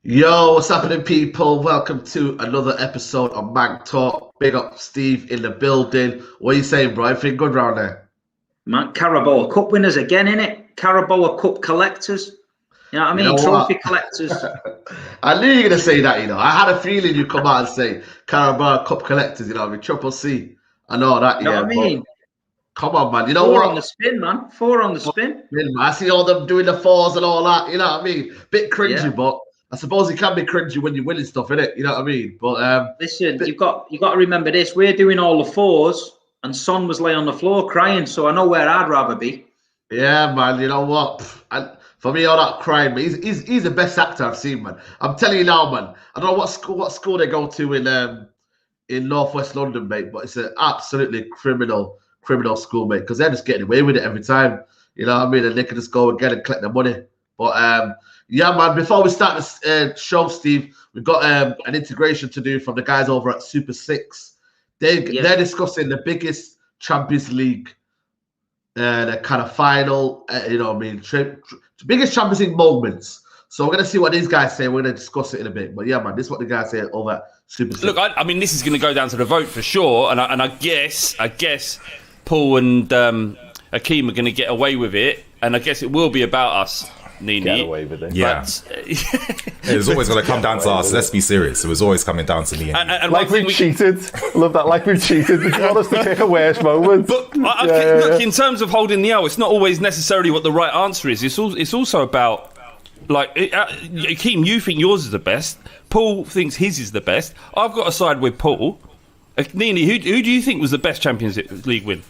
Yo, what's happening, people? Welcome to another episode of Manc Talk. Big up Steve in the building. What are you saying, bro? Everything good round there? Man, Carabao Cup winners again, innit? Carabao Cup collectors. You know what I You mean? know Trophy what? collectors. I knew you were going to say that, you know. I had a feeling you'd come out and say Carabao Cup collectors, you know, with Triple C. I know that, You know yeah, what I but mean? come on, man. You know Four on the what? spin, man. Four on the spin. I see all them doing the fours and all that, you know what I mean? Bit Yeah. cringy, but I suppose it can be cringy when you're winning stuff, innit? You know what I mean? But Listen, bit, you've got to remember this. We're doing all the fours, and Son was laying on the floor crying. So I know where I'd rather be. yeah, man. You know what? And for me, all that crime, but he's the best actor I've seen, man. I'm telling you now, man. I don't know what school they go to in Northwest London, mate, but it's an absolutely criminal school, mate, because they're just getting away with it every time. You know what I mean? And they can just go again and collect their money. But yeah, man. Before we start this show, Steve, we've got an integration to do from the guys over at Super Six. They're discussing the biggest Champions League the kind of final, you know what I mean, biggest Champions League moments. So we're going to see what these guys say. We're going to discuss it in a bit. But yeah, man, this is what the guys say over at Super Six. Look, I mean, this is going to go down to the vote for sure. And I guess Paul and Akeem are going to get away with it. And I guess it will be about us, Nini. Get away with it. Yeah. It's always going to come down to us. Let's be serious. It was always coming down to me. And Like we've cheated. Love that. Like we've cheated. You want us to pick a worse moment. But look, in terms of holding the L, it's not always necessarily what the right answer is. It's also about, like, Akeem, you think yours is the best. Paul thinks his is the best. I've got to side with Paul. Nini, who do you think was the best Champions League win?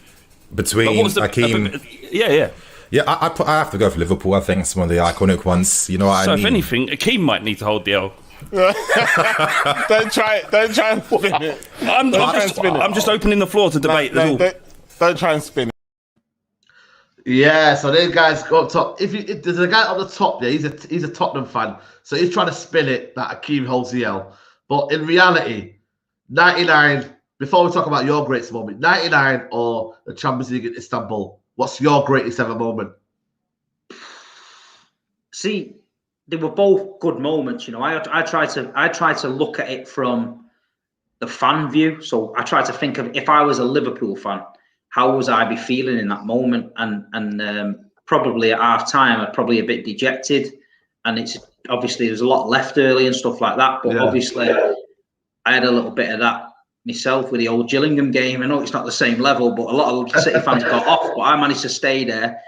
Between Akeem... Yeah. Yeah, I have to go for Liverpool. I think it's one of the iconic ones. You know what I mean? So if anything, Akeem might need to hold the L. Don't try and spin it. I'm just opening the floor to debate. Don't try and spin it. Yeah, so these guys go up top. If there's a guy on the top there, he's a Tottenham fan, so he's trying to spin it that Akeem holds the L. But in reality, 99. Before we talk about your greatest moment, 99 or the Champions League in Istanbul, what's your greatest ever moment? See, they were both good moments. You know, I try to look at it from the fan view. So I try to think of, if I was a Liverpool fan, how was I be feeling in that moment? And probably at half time, I'd probably a bit dejected. And it's obviously there's a lot left early and stuff like that. But obviously, I had a little bit of that myself with the old Gillingham game. I know it's not the same level, but a lot of City fans got off, but I managed to stay there.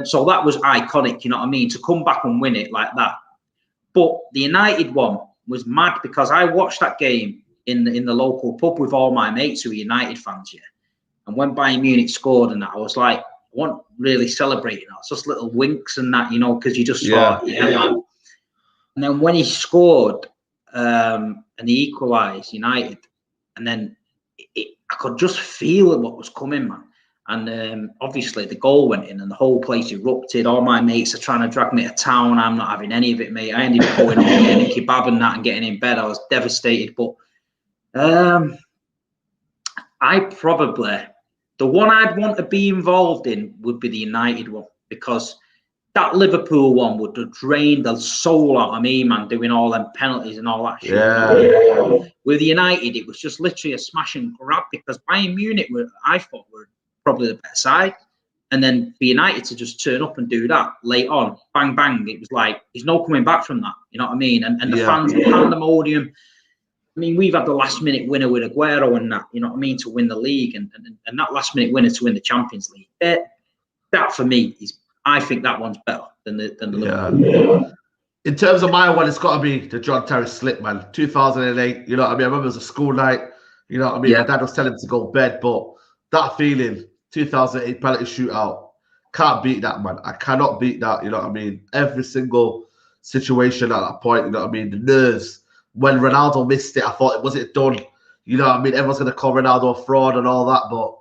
So that was iconic, you know what I mean? To come back and win it like that. But the United one was mad because I watched that game in the local pub with all my mates who are United fans, yeah. And when Bayern Munich scored and that, I was like, I wasn't really celebrating. It's just little winks and that, you know, because you just thought, yeah, man. And then when he scored and he equalised United, and then I could just feel what was coming, man. And obviously the goal went in and the whole place erupted. All my mates are trying to drag me to town. I'm not having any of it, mate. I ended up going home, getting a kebab and that and getting in bed. I was devastated. But I probably, the one I'd want to be involved in would be the United one, because that Liverpool one would have drained the soul out of me, man, doing all them penalties and all that shit. Yeah. With United, it was just literally a smash and grab, because Bayern Munich I thought were probably the better side. And then for United to just turn up and do that late on, bang, bang, it was like, there's no coming back from that. You know what I mean? And the fans, the pandemonium. I mean, we've had the last minute winner with Aguero and that, you know what I mean, to win the league, and that last minute winner to win the Champions League. That for me is, I think that one's better than the Liverpool. In terms of my one, it's got to be the John Terry slip, man. 2008. You know what I mean? I remember it was a school night. You know what I mean? My dad was telling him to go to bed, but that feeling, 2008 penalty shootout, can't beat that, man. I cannot beat that. You know what I mean? Every single situation at that point. You know what I mean? The nerves. When Ronaldo missed it, I thought, was it done? You know what I mean? Everyone's going to call Ronaldo a fraud and all that, but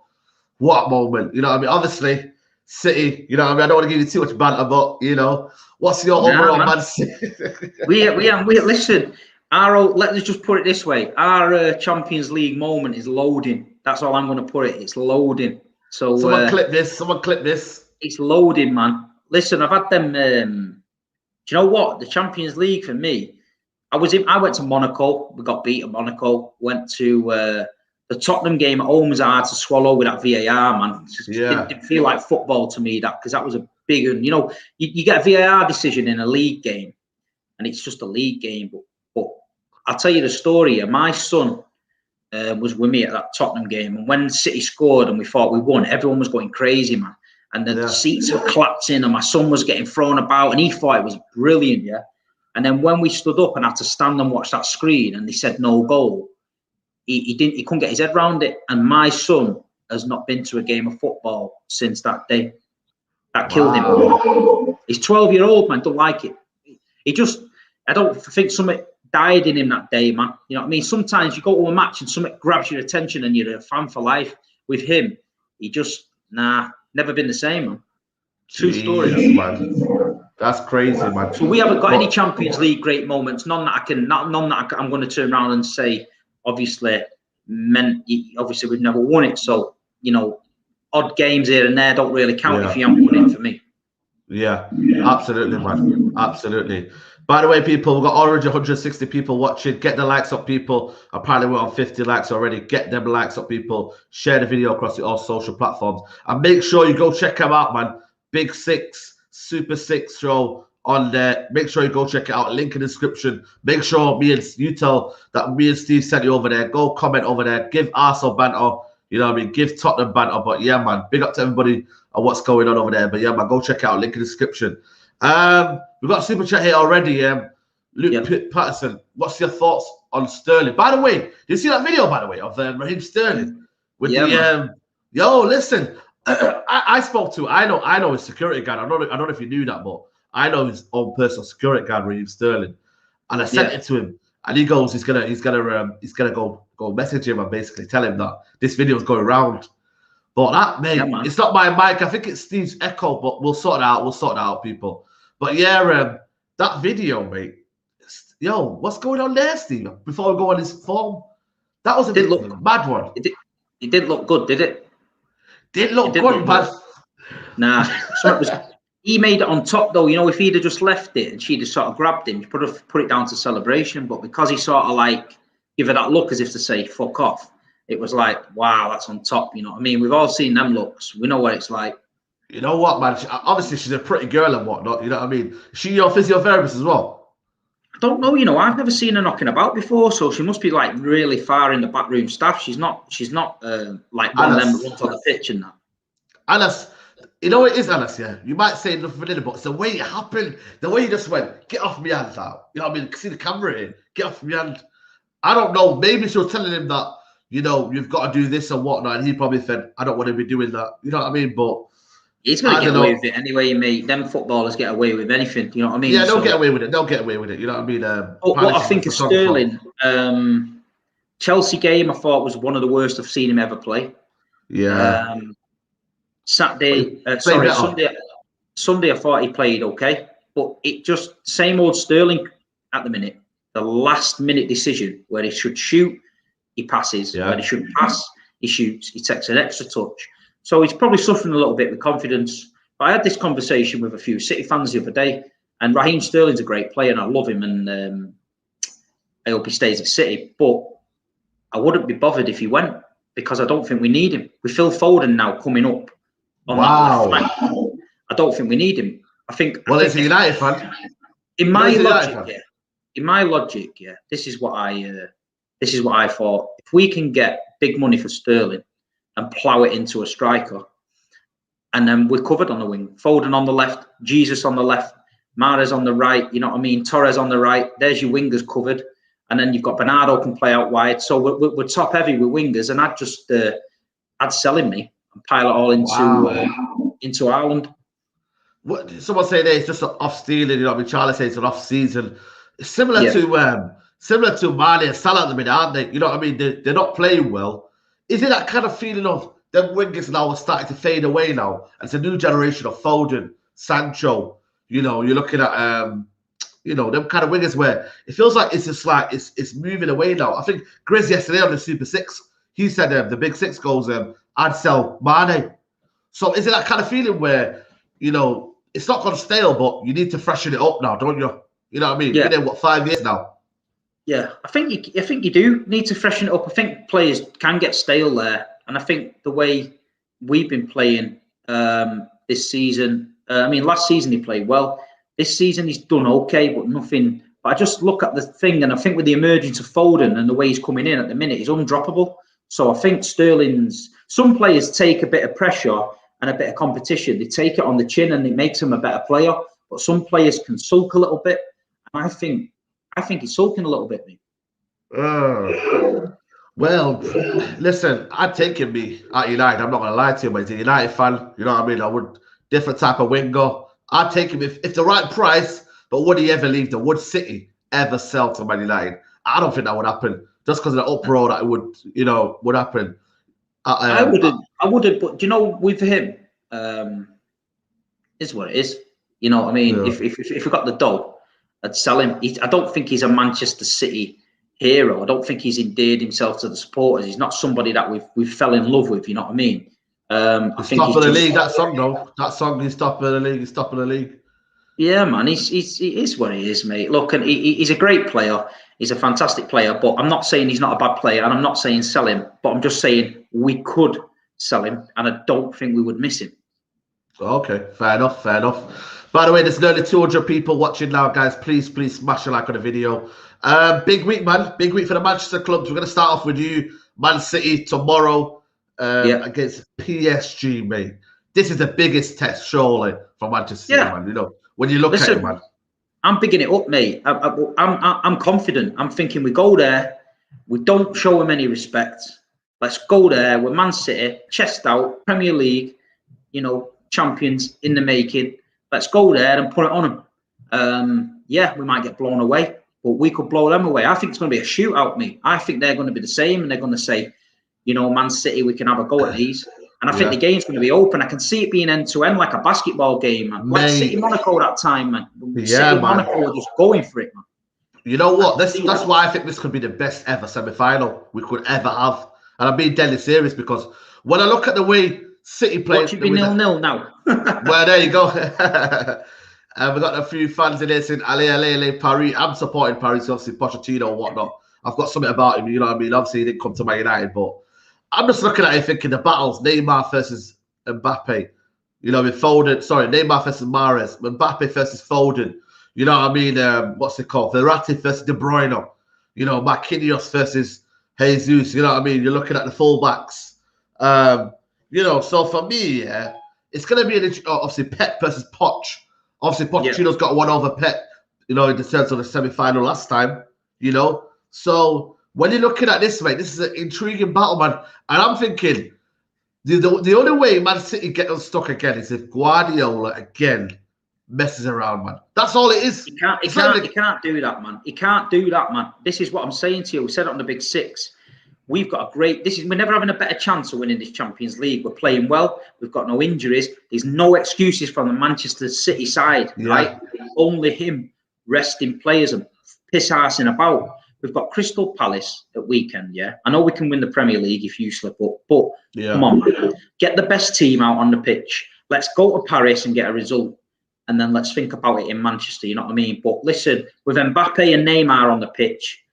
what a moment. You know what I mean? Obviously, City, you know what I mean? I don't want to give you too much banter, but, you know, what's your overall Man City? we listen, let's just put it this way. Our Champions League moment is loading. That's all I'm going to put it. It's loading. So Someone clip this. It's loading, man. Listen, I've had them. Do you know what? The Champions League for me, I went to Monaco. We got beat at Monaco. Went to the Tottenham game at home was hard to swallow with that VAR, man. Didn't feel like football to me, because that was a big one. You know, you get a VAR decision in a league game, and it's just a league game. But I'll tell you the story. My son was with me at that Tottenham game, and when City scored and we thought we won, everyone was going crazy, man. And the seats were collapsing, and my son was getting thrown about, and he thought it was brilliant, yeah. And then when we stood up and had to stand and watch that screen, and they said no goal, he couldn't get his head around it. And my son has not been to a game of football since that day. That killed him. He's 12-year-old, man, don't like it. I don't think something died in him that day, man. You know what I mean? Sometimes you go to a match and something grabs your attention and you're a fan for life. With him, he just, never been the same, man. True story. Man. That's crazy, man. So we haven't got any Champions League great moments. None that I'm going to turn around and say, obviously we've never won it. So, you know, odd games here and there don't really count if you haven't won it for me. Yeah, absolutely, man. Absolutely. By the way, people, we've got already 160 people watching. Get the likes up, people. Apparently, we're on 50 likes already. Get them likes up, people. Share the video across all social platforms. And make sure you go check them out, man. Big Six, Super Six show on there. Make sure you go check it out. Link in the description. Make sure you tell that me and Steve sent you over there. Go comment over there. Give Arsenal banter. You know what I mean? Give Tottenham banter. But yeah, man, big up to everybody and what's going on over there. But yeah, man, go check it out. Link in the description. We've got a super chat here already. Luke Patterson, what's your thoughts on Sterling? By the way, did you see that video, by the way, of Raheem Sterling? With yo, listen, I spoke to, I know his security guard. I don't know if you knew that, but I know his own personal security guard, Raheem Sterling. And I sent it to him, and he goes, he's gonna go message him and basically tell him that this video is going around. But that, mate, it's not my mic. I think it's Steve's echo, but we'll sort it out. We'll sort it out, people. But yeah, that video, mate. Yo, what's going on there, Steve? Before we go on his form, that was a mad one. It didn't look good, did it? Didn't look good, man. Nah, he made it on top though. You know, if he'd have just left it and she'd have sort of grabbed him, put it down to celebration. But because he sort of like give her that look as if to say "fuck off," it was like, wow, that's on top. You know what I mean? We've all seen them looks. We know what it's like. You know what, man? Obviously, she's a pretty girl and whatnot. You know what I mean? Is she your physiotherapist as well? I don't know. You know, I've never seen her knocking about before, so she must be like really far in the backroom staff. She's not like one of them that runs on the pitch and that. Anas, you know what it is, Anas, yeah? You might say nothing in it, but it's the way it happened, the way you just went, get off me hand now. You know what I mean? See the camera here, get off me hand. I don't know, maybe she was telling him that, you know, you've got to do this and whatnot, and he probably said, I don't want to be doing that. You know what I mean? But he's going to get away with it anyway, mate. Them footballers get away with anything, you know what I mean? Yeah, they'll get away with it. They'll get away with it, you know what I mean? What I think of Sterling, Chelsea game, I thought was one of the worst I've seen him ever play. Yeah. Sunday, I thought he played okay, but it just same old Sterling at the minute. The last minute decision where he should shoot, he passes. Where he shouldn't pass, he shoots. He takes an extra touch. So he's probably suffering a little bit with confidence. But I had this conversation with a few City fans the other day, and Raheem Sterling's a great player, and I love him, and I hope he stays at City. But I wouldn't be bothered if he went, because I don't think we need him. With Phil Foden now coming up on that left flank, I don't think we need him. I think. Well, it's a United fan. In my logic, this is what I thought. If we can get big money for Sterling and plough it into a striker, and then we're covered on the wing. Foden on the left, Jesus on the left, Mahrez on the right. You know what I mean? Torres on the right. There's your wingers covered. And then you've got Bernardo can play out wide. So we're top heavy with wingers, and I'd sell him me and pile it all into Ireland. What someone say there? It's just an off stealing. You know what I mean? Charlie says it's an off season. It's similar to Mane and Salah at the minute, aren't they? You know what I mean? They're not playing well. Is it that kind of feeling of them wingers now are starting to fade away now? And it's a new generation of Foden, Sancho. You know, you're looking at you know, them kind of wingers where it feels like it's just like it's moving away now. I think Grizz yesterday on the Super Six, he said the Big Six goes, I'd sell Mane. So is it that kind of feeling where, you know, it's not gone stale, but you need to freshen it up now, don't you? You know what I mean? Yeah. Been there, 5 years now? Yeah, I think you do need to freshen it up. I think players can get stale there, and I think the way we've been playing this season. I mean, last season he played well. This season he's done okay, but nothing. But I just look at the thing, and I think with the emergence of Foden and the way he's coming in at the minute, he's undroppable. So I think some players take a bit of pressure and a bit of competition. They take it on the chin, and it makes them a better player. But some players can sulk a little bit, and I think he's sulking a little bit. Well, listen, I'd taken me at United. I'm not going to lie to you, but he's a United fan. You know what I mean? I would, different type of winger. I'd take him if the right price, but would he ever leave? Would City ever sell to Man United? I don't think that would happen. Just because of the uproar that would happen. I wouldn't, but with him, is what it is. You know what I mean? Yeah. If we got the dough, I'd sell him. I don't think he's a Manchester City hero. I don't think he's endeared himself to the supporters. He's not somebody that we fell in love with. You know what I mean? I think top of the league. That song, though. That song, he's top of the league. He's top of the league. Yeah, man. He is what he is, mate. Look, and he's a great player. He's a fantastic player. But I'm not saying he's not a bad player, and I'm not saying sell him. But I'm just saying we could sell him, and I don't think we would miss him. Okay, fair enough. By the way, there's nearly 200 people watching now, guys. Please smash a like on the video. Big week, man. Big week for the Manchester clubs. We're going to start off with you, Man City, tomorrow against PSG, mate. This is the biggest test, surely, for Manchester City, man. You know, when you look at it, man. I'm bigging it up, mate. I'm confident. I'm thinking we go there. We don't show them any respect. Let's go there. We're Man City, chest out, Premier League, champions in the making. Let's go there and put it on them. We might get blown away, but we could blow them away. I think it's going to be a shootout, mate. I think they're going to be the same, and they're going to say, Man City, we can have a go at these. And I think the game's going to be open. I can see it being end-to-end like a basketball game, man. Like City Monaco that time, man. City Monaco are just going for it, man. You know what? That's why I think this could be the best ever semi-final we could ever have. And I'm being deadly serious because when I look at the way City play, it should be 0-0 now. Well, there you go. We've got a few fans in here saying, allez, Paris. I'm supporting Paris, obviously, Pochettino and whatnot. I've got something about him, you know what I mean? Obviously, he didn't come to Man United, but I'm just looking at it thinking the battles, Neymar versus Mbappe. With Foden, Neymar versus Mahrez, Mbappe versus Foden. You know what I mean? What's it called? Verratti versus De Bruyne. Marquinhos versus Jesus. You know what I mean? You're looking at the fullbacks. So for me, it's going to be obviously Pep versus Poch. Obviously, Pochettino's got one over Pep, in the sense of the semi-final last time, So when you're looking at this, mate, this is an intriguing battle, man. And I'm thinking the only way Man City get unstuck again is if Guardiola again messes around, man. That's all it is. He can't do that, man. He can't do that, man. This is what I'm saying to you. We said it on the Big Six. We've got we're never having a better chance of winning this Champions League. We're playing well. We've got no injuries. There's no excuses from the Manchester City side, right? Only him resting players and piss-arsing about. We've got Crystal Palace at weekend, I know we can win the Premier League if you slip up, but come on, man. Get the best team out on the pitch. Let's go to Paris and get a result, and then let's think about it in Manchester, you know what I mean? But listen, with Mbappe and Neymar on the pitch,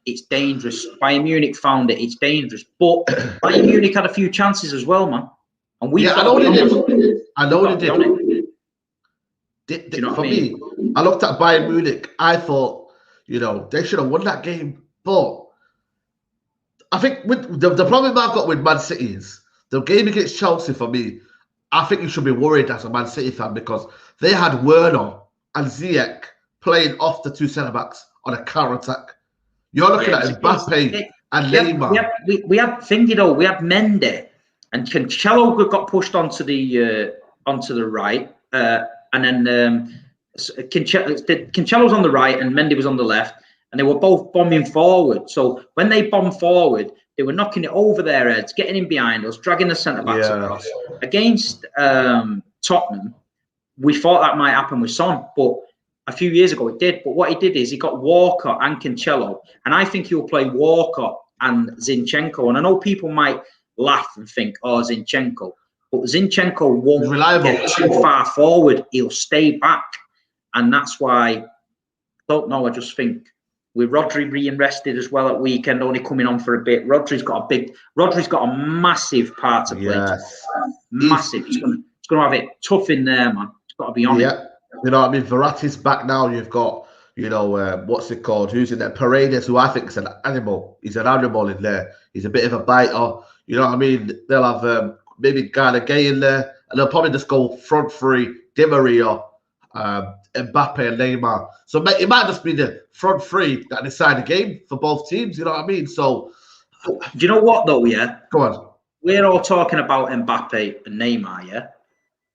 it's dangerous. Bayern Munich found it. It's dangerous. But Bayern Munich had a few chances as well, man. And I know they did. I know they did. You know for me, I looked at Bayern Munich. I thought, they should have won that game. But I think with the problem I've got with Man City is the game against Chelsea, for me, I think you should be worried as a Man City fan because they had Werner and Ziyech playing off the two centre-backs on a counter-attack. You're looking at Mbappe and Neymar. We had Mendy and Cancelo got pushed onto the right, and then Cancelo's on the right and Mendy was on the left, and they were both bombing forward. So when they bombed forward, they were knocking it over their heads, getting in behind us, dragging the centre backs across. Against Tottenham, we thought that might happen with Son, but a few years ago it did. But what he did is he got Walker and Cancelo, and I think he'll play Walker and Zinchenko. And I know people might laugh and think, oh, Zinchenko. But Zinchenko won't get too far forward. He'll stay back. And that's why, I don't know, I just think with Rodri being rested as well at weekend, only coming on for a bit. Rodri's got a massive part to play. Yes. Massive. He's going to have it tough in there, man. It's got to be on it. You know what I mean? Verratti's back now. You've got, you know, what's it called? Who's in there? Paredes, who I think is an animal. He's an animal in there. He's a bit of a biter. You know what I mean? They'll have maybe Garner Gay in there, and they'll probably just go front three, Di Maria, Mbappe and Neymar. So it might just be the front three that decide the game for both teams. You know what I mean? So, do you know what though? Yeah, go on. We're all talking about Mbappe and Neymar, yeah.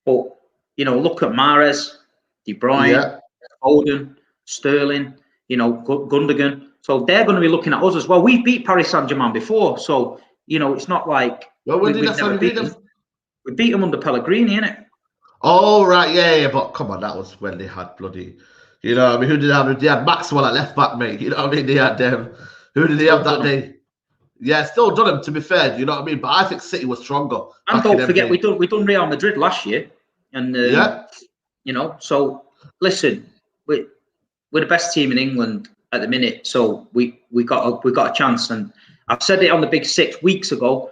But you know, look at Mahrez, De Bruyne, Foden, Sterling. You know, Gundogan. So they're going to be looking at us as well. We beat Paris Saint-Germain before, so you know it's not like when did we beat them? We beat them under Pellegrini, innit? Oh, right, yeah, but come on, that was when they had bloody, you know what I mean, who did they have? They had Maxwell at left back, mate, you know what I mean, they had who did they have that day? Yeah, still done them, to be fair, you know what I mean, but I think City was stronger. And don't forget, we done Real Madrid last year, and you know, so listen, we're the best team in England at the minute, so we got a chance, and I've said it on the Big 6 weeks ago.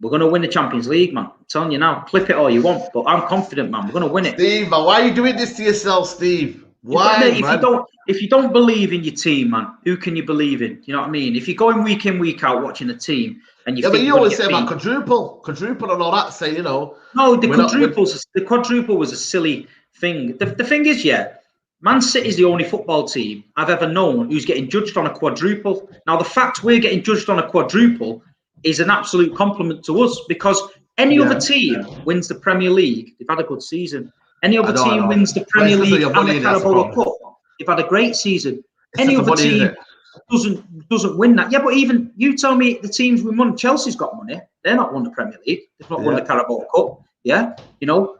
We're going to win the Champions League, man. I'm telling you now. Clip it all you want, but I'm confident, man. We're going to win it. Steve, man, why are you doing this to yourself, Steve? Why, man? If you don't believe in your team, man, who can you believe in? You know what I mean? If you're going week in, week out watching a team, and you but you always say about quadruple and all that. Say, you know. No, the quadruple was a silly thing. The thing is, Man City is the only football team I've ever known who's getting judged on a quadruple. Now, the fact we're getting judged on a quadruple is an absolute compliment to us, because any other team wins the Premier League, they've had a good season. Any other team wins the Premier League and the Carabao Cup, they've had a great season. Any other team doesn't win that. Yeah, but even you tell me the teams we won. Chelsea's got money. They're not won the Premier League. They've not won the Carabao Cup. Yeah, you know.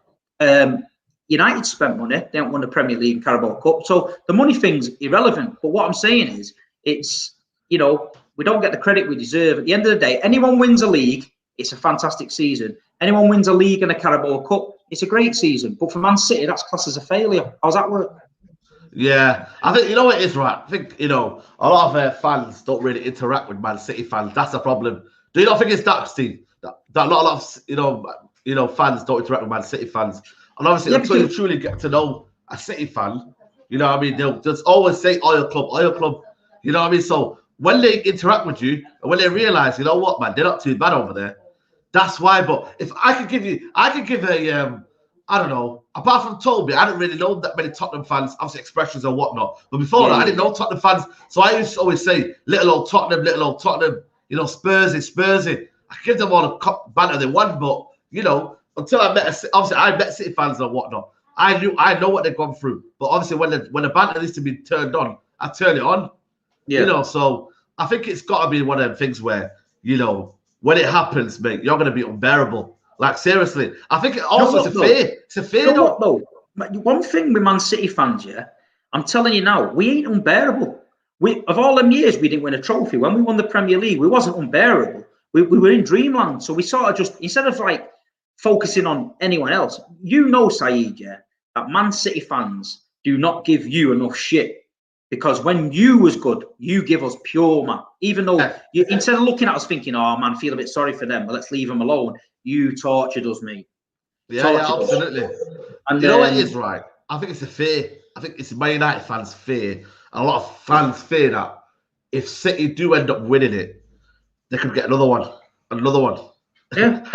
United spent money. They haven't won the Premier League and Carabao Cup. So the money thing's irrelevant. But what I'm saying is, it's, you know, we don't get the credit we deserve. At the end of the day, anyone wins a league, it's a fantastic season. Anyone wins a league and a Carabao Cup, it's a great season. But for Man City, that's classed as a failure. How's that work? Yeah, I think, you know, it is right. I think, you know, a lot of fans don't really interact with Man City fans. That's the problem. Do you not think it's that, Steve? That not a lot of, you know, fans don't interact with Man City fans. And obviously, until you truly get to know a City fan, you know what I mean? They'll just always say Oil Club. You know what I mean? So when they interact with you and when they realize, you know what, man, they're not too bad over there. That's why. But if I could give a, I don't know, apart from Toby, I didn't really know that many Tottenham fans, obviously expressions and whatnot. But before that, I didn't know Tottenham fans. So I used to always say, little old Tottenham, you know, Spursy. I give them all the banter they want, but, you know, until I met, obviously, I met City fans and whatnot. I know what they've gone through. But obviously, when the banter needs to be turned on, I turn it on. Yeah. You know, so I think it's got to be one of them things where, you know, when it happens, mate, you're going to be unbearable. Like, seriously. I think it also it's a fear. No. One thing with Man City fans, I'm telling you now, we ain't unbearable. Of all them years, we didn't win a trophy. When we won the Premier League, we wasn't unbearable. We were in dreamland. So we sort of just, instead of like focusing on anyone else, you know, Saeed, that Man City fans do not give you enough shit. Because when you was good, you give us pure, man. Even though you, instead of looking at us thinking, oh, man, feel a bit sorry for them, but let's leave them alone, you tortured us, mate. Yeah, absolutely. And you know what it is, right? I think it's a fear. I think it's Man United fans' fear. And a lot of fans fear that if City do end up winning it, they could get another one. Yeah, and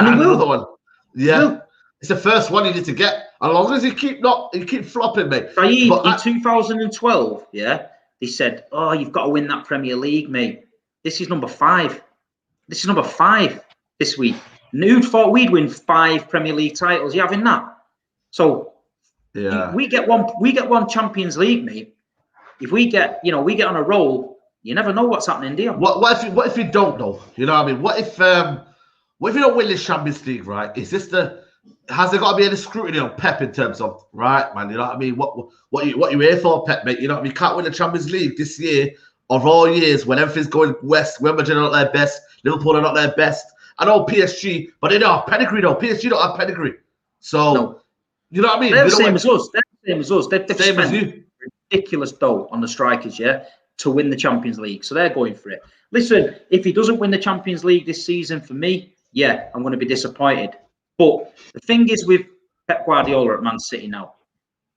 another one. Yeah. It's the first one you need to get. As long as you keep flopping, mate. Saeed, in 2012, they said, oh, you've got to win that Premier League, mate. This is number 5. This is number 5 this week. Who thought we'd win 5 Premier League titles? You having that? So we get one Champions League, mate. If we get on a roll, you never know what's happening, do you? What if you don't know? You know what I mean? What if you don't win this Champions League, right? Has there got to be any scrutiny on Pep in terms of, right, man, you know what I mean? What you here for, Pep, mate? You know what I mean? You can't win the Champions League this year of all years when everything's going west, Real Madrid are not their best, Liverpool are not their best. I know PSG, but they don't have pedigree, though. PSG don't have pedigree. So, you know what I mean? They're the same as us. They've spent ridiculous dough on the strikers, to win the Champions League. So they're going for it. Listen, if he doesn't win the Champions League this season, for me, yeah, I'm going to be disappointed. But the thing is with Pep Guardiola at Man City now,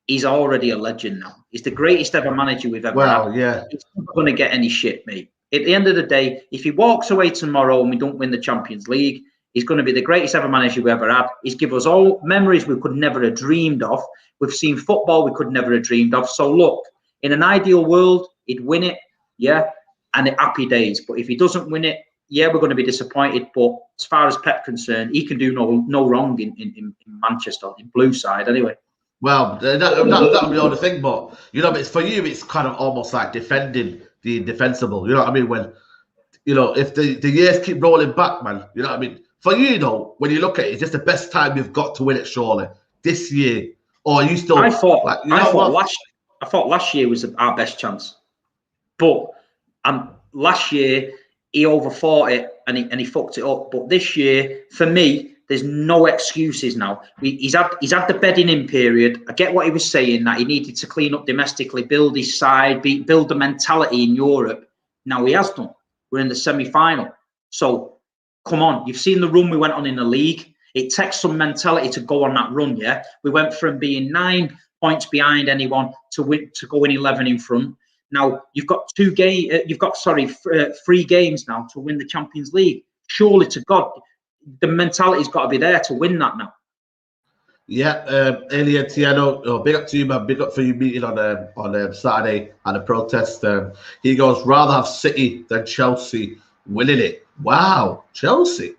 he's already a legend now. He's the greatest ever manager we've ever had. Yeah. He's not going to get any shit, mate. At the end of the day, if he walks away tomorrow and we don't win the Champions League, he's going to be the greatest ever manager we ever had. He's given us all memories we could never have dreamed of. We've seen football we could never have dreamed of. So look, in an ideal world, he'd win it, yeah, and happy days. But if he doesn't win it, yeah, we're going to be disappointed. But as far as Pep's concerned, he can do no wrong in Manchester, in blue side anyway. Well, that'll be the only thing. But, you know, it's for you, it's kind of almost like defending the indefensible. You know what I mean? When, you know, if the years keep rolling back, man, you know what I mean? For you, though, when you look at it, it's just the best time you've got to win it, surely, this year. Or are you still... I thought last year was our best chance. But last year, he overthought it and he fucked it up. But this year, for me, there's no excuses now. He's had the bedding in period. I get what he was saying, that he needed to clean up domestically, build his side, build the mentality in Europe. Now he has done. We're in the semi-final. So, come on. You've seen the run we went on in the league. It takes some mentality to go on that run, yeah? We went from being 9 points behind anyone to go in 11 in front. Now, you've got 3 games now to win the Champions League. Surely to God, the mentality's got to be there to win that now. Yeah, Elia Tiano, big up to you, man. Big up for you meeting on Saturday at the protest. He goes, rather have City than Chelsea winning it. Wow, Chelsea.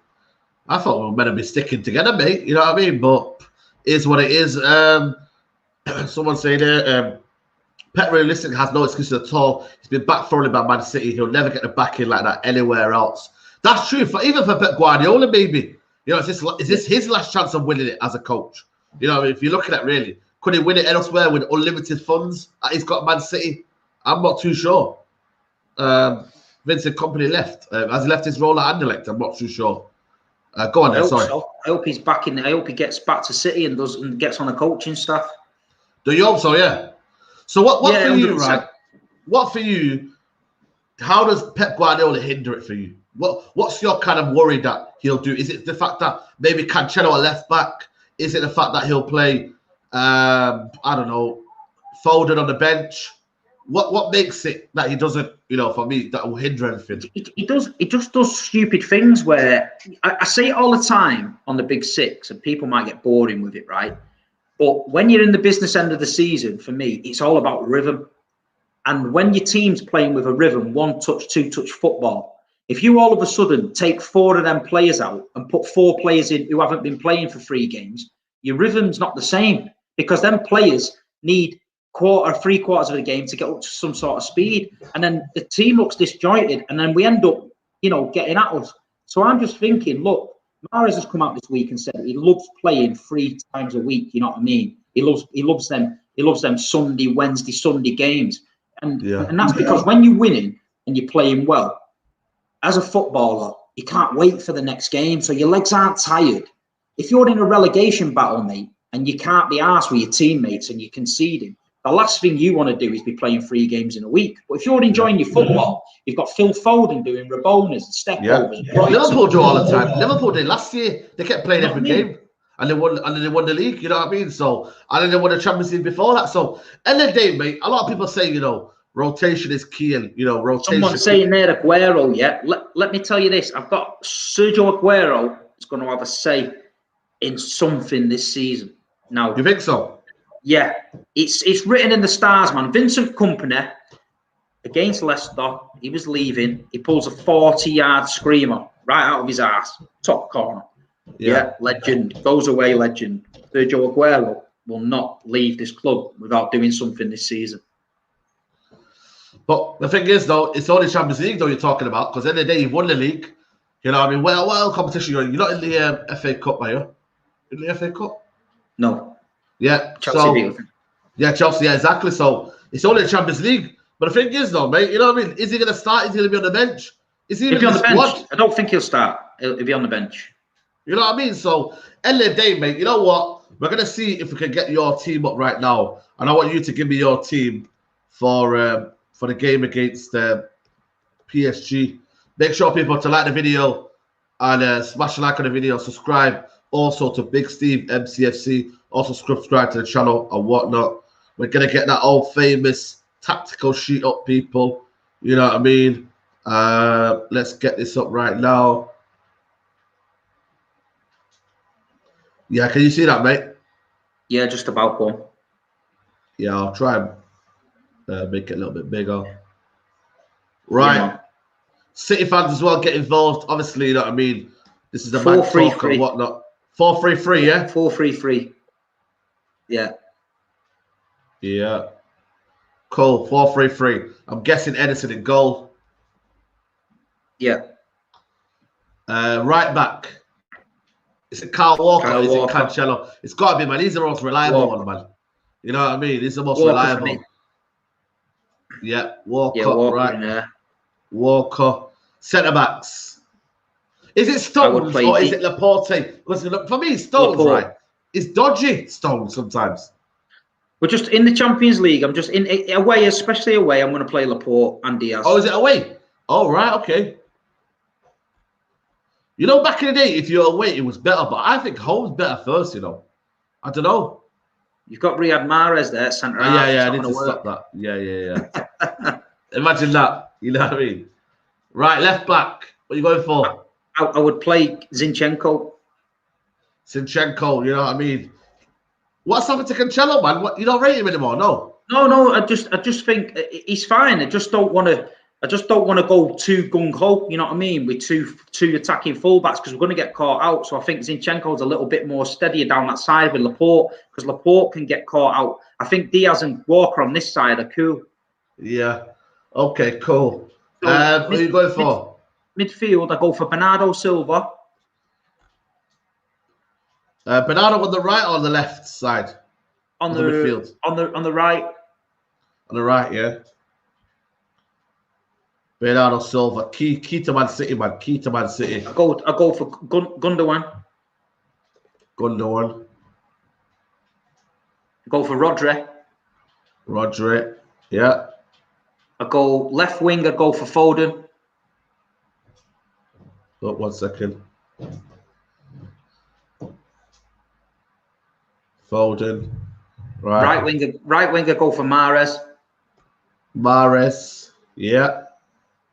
I thought we were meant to be sticking together, mate. You know what I mean? But is what it is. Someone say there, Pep realistically has no excuses at all. He's been back thoroughly by Man City. He'll never get the backing like that anywhere else. That's true, even for Pep Guardiola, maybe. You know, is this his last chance of winning it as a coach? You know, if you're looking at really, could he win it elsewhere with unlimited funds that he's got Man City? I'm not too sure. Vincent Kompany left. Has he left his role at Anderlecht? I'm not too sure. Go on then, sorry. So. I hope he's back in. I hope he gets back to City and gets on the coaching staff. Do you hope so? Yeah. So what for 100%. you, right? What for you? How does Pep Guardiola hinder it for you? What's your kind of worry that he'll do? Is it the fact that maybe Cancelo at left back? Is it the fact that he'll play, I don't know, Foden on the bench? What makes it that he doesn't, you know, for me, that will hinder anything? He just does stupid things where I say it all the time on the Big Six, and people might get boring with it, right? But when you're in the business end of the season, for me, it's all about rhythm. And when your team's playing with a rhythm, 1-touch, 2-touch football, if you all of a sudden take 4 of them players out and put 4 players in who haven't been playing for 3 games, your rhythm's not the same, because them players need 3/4 of the game to get up to some sort of speed. And then the team looks disjointed, and then we end up, you know, getting at us. So I'm just thinking, look, Mahrez has come out this week and said he loves playing 3 times a week. You know what I mean? He loves them Sunday, Wednesday, Sunday games. And that's because when you're winning and you're playing well, as a footballer, you can't wait for the next game. So your legs aren't tired. If you're in a relegation battle, mate, and you can't be arsed with your teammates and you're conceding, the last thing you want to do is be playing 3 games in a week. But if you're enjoying your football, you've got Phil Foden doing Rabonas and step-overs. Yeah. Liverpool do all the time. Liverpool did last year. They kept playing every game. And they won the league, you know what I mean? So, and then they won the Champions League before that. So, end of the day, mate, a lot of people say, you know, rotation is key, and, you know, rotation. Someone's saying there, Aguero, yeah. Let me tell you this. I've got Sergio Aguero is going to have a say in something this season. Now, you think so? Yeah, it's written in the stars, man. Vincent Kompany against Leicester, he was leaving. He pulls a 40-yard screamer right out of his ass, top corner. Yeah, legend. Goes away, legend. Sergio Aguero will not leave this club without doing something this season. But the thing is, though, it's only Champions League, though, you're talking about, because at the end of the day, you've won the league. You know what I mean? Well, competition. You're not in the FA Cup, are you? In the FA Cup? No. Yeah. Chelsea. Yeah, Chelsea, yeah, exactly. So it's only the Champions League. But the thing is, though, mate, you know what I mean? Is he going to start? Is he going to be on the bench? Is he He'll be on the squad? bench. I don't think he'll start. He'll be on the bench. You know what I mean? So, end of the day, mate, you know what? We're going to see if we can get your team up right now. And I want you to give me your team for for the game against PSG. Make sure people to like the video and smash a like on the video, subscribe also to Big Steve MCFC, also subscribe to the channel and whatnot. We're going to get that old famous tactical sheet up, people. You know what I mean? Let's get this up right now. Yeah, can you see that, mate? Yeah, just about one. Yeah, I'll try and make it a little bit bigger. Right. Yeah, City fans as well get involved. Obviously, you know what I mean? This is a Four, Manc three, talk three. and whatnot. 4-3-3, yeah? 4-3-3. Yeah. Yeah. Cool. 4-3-3. I'm guessing Edison in goal. Yeah. Right back. Is it Kyle Walker Kyle or is Walker. it Cancelo? It's got to be, man. He's the most reliable Walker. one, man. You know what I mean? He's the most Walker for reliable. me. Yeah. Walker. Yeah, Walker right. in there. Walker. Centre backs. Is it I would Stones play or is deep. it Laporte? Because for me, Stones, Laporte. right? It's dodgy, Stones, sometimes. We're just in the Champions League. I'm just in away, especially away. I'm going to play Laporte and Diaz. Oh, is it away? Oh, right, okay. You know, back in the day, if you're away, it was better. But I think home's better first, you know. I don't know. You've got Riyad Mahrez there, centre half. Yeah, I It's need not to gonna stop work. that. Yeah. Imagine that. You know what I mean? Right, left back. What are you going for? I would play Zinchenko. Zinchenko, you know what I mean? What's happened to Cancelo, man? What, you don't rate him anymore? No. No. I just think he's fine. I just don't want to go too gung ho. You know what I mean? With two attacking fullbacks because we're going to get caught out. So I think Zinchenko's a little bit more steadier down that side with Laporte because Laporte can get caught out. I think Diaz and Walker on this side are cool. Yeah. Okay, cool. So what are you going for? Midfield, I go for Bernardo Silva. Bernardo on the right or on the left side? On the midfield. on the right. On the right, yeah. Bernardo Silva, key to Man City, man. Key to Man City. I go for Gundogan. Gundogan, I go for Rodri. Rodri, yeah. I go left wing. I go for Foden. Oh, 1 second. Foden, right. Right wing. I go for Mahrez. Mahrez, yeah.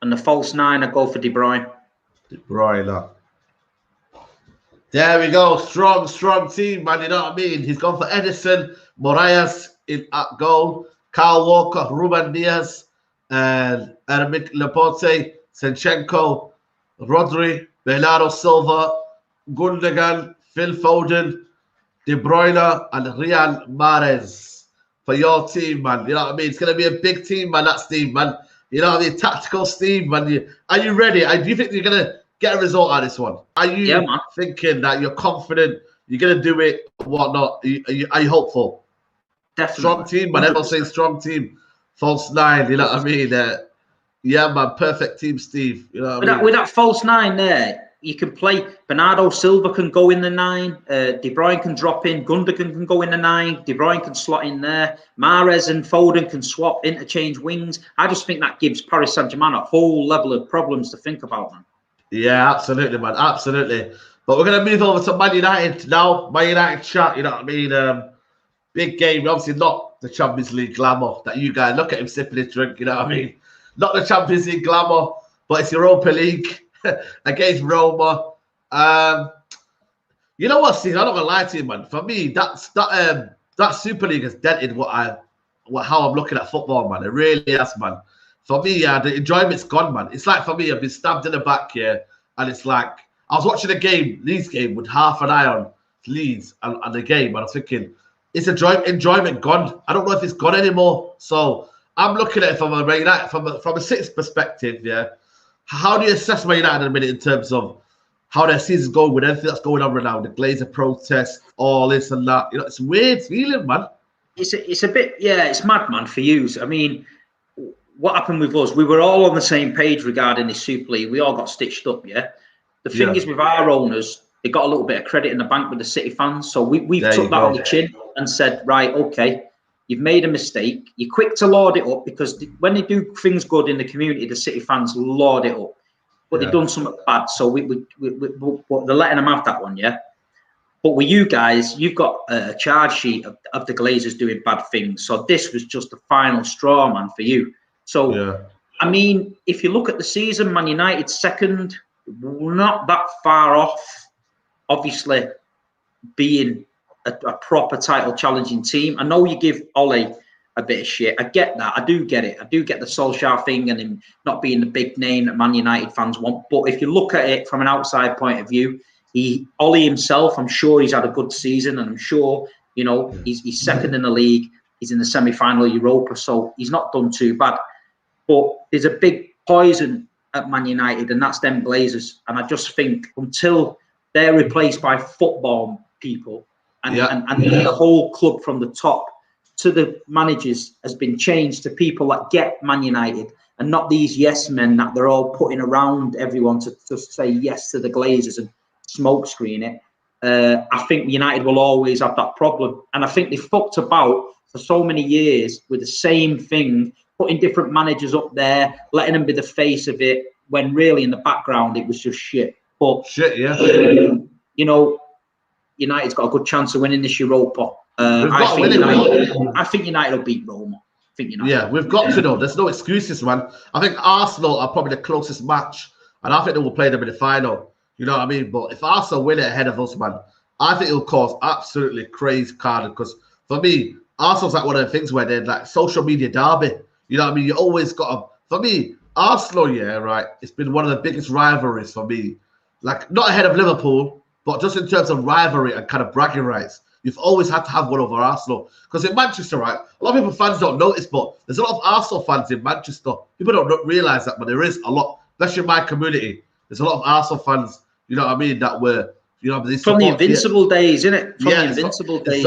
And the false nine. I go for De Bruyne. De Bruyne. There we go. Strong team, man. You know what I mean? He's gone for Edison, Moraes at goal, Kyle Walker, Ruben Diaz, and Ermik Laporte, Zinchenko, Rodri, Bernardo Silva, Gundogan, Phil Foden, De Bruyne, and Riyad Mahrez for your team, man. You know what I mean? It's going to be a big team, man. That Steve, man. You know what I mean? Tactical Steve, man. Are you ready? Do you think you're going to get a result out of this one? Are you thinking that you're confident you're going to do it, whatnot? Are you hopeful? Definitely. Strong team, man. Everyone's saying strong team. False nine, you know what I mean? Yeah, man. Perfect team, Steve. You know what I mean? With that false nine there, you can play. Bernardo Silva can go in the 9. De Bruyne can drop in. Gundogan can go in the 9. De Bruyne can slot in there. Mahrez and Foden can swap, interchange wings. I just think that gives Paris Saint-Germain a whole level of problems to think about, man. Yeah, absolutely, man. Absolutely. But we're going to move over to Man United now. Man United chat, you know what I mean? Big game. Obviously not the Champions League glamour that you guys look at him sipping his drink, you know what I mean? Not the Champions League glamour, but it's Europa League against Roma. You know what, Steve? I'm not gonna lie to you, man. For me, that Super League has dented how I'm looking at football, man. It really has, man. For me, yeah, the enjoyment's gone, man. It's like for me, I've been stabbed in the back here, and it's like I was watching Leeds game with half an eye on Leeds and the game, and I was thinking, it's enjoyment gone. I don't know if it's gone anymore. So I'm looking at it from a City's perspective, yeah. How do you assess Man United in a minute in terms of how their season's going with everything that's going on right now, the Glazer protest, all this and that? You know, it's a weird feeling, man. It's a bit, yeah, it's mad, man, for you. I mean, what happened with us? We were all on the same page regarding this Super League. We all got stitched up, yeah. The thing is with our owners, they got a little bit of credit in the bank with the City fans. So we took that on the chin and said, right, okay, You've made a mistake. You're quick to laud it up because when they do things good in the community, the City fans laud it up. But they've done something bad, so they're letting them have that one, yeah? But with you guys, you've got a charge sheet of the Glazers doing bad things. So this was just the final straw, man, for you. So, I mean, if you look at the season, Man United second, not that far off, obviously, being a proper title challenging team. I know you give Ole a bit of shit. I get that. I do get it. I do get the Solskjaer thing and him not being the big name that Man United fans want. But if you look at it from an outside point of view, Ole himself, I'm sure he's had a good season, and I'm sure, you know, he's second in the league. He's in the semi-final of Europa, so he's not done too bad. But there's a big poison at Man United, and that's them Glazers. And I just think until they're replaced by football people and the whole club from the top to the managers has been changed to people that get Man United and not these yes men that they're all putting around everyone to just say yes to the Glazers and smoke screen it. I think United will always have that problem. And I think they fucked about for so many years with the same thing, putting different managers up there, letting them be the face of it, when really in the background it was just shit. But you know, United's got a good chance of winning this Europa. I think United will beat Roma. We've got to know. There's no excuses, man. I think Arsenal are probably the closest match, and I think they will play them in the final. You know what I mean? But if Arsenal win it ahead of us, man, I think it'll cause absolutely crazy card. Because for me, Arsenal's like one of the things where they're like social media derby. You know what I mean? You always got to. For me, Arsenal, it's been one of the biggest rivalries for me. Like, not ahead of Liverpool, but just in terms of rivalry and kind of bragging rights. You've always had to have one over Arsenal. Because in Manchester, right, a lot of people, fans don't notice, but there's a lot of Arsenal fans in Manchester. People don't realise that, but there is a lot, especially in my community. There's a lot of Arsenal fans, you know what I mean, that were, you know, from the Invincible days, innit? From the Invincible days.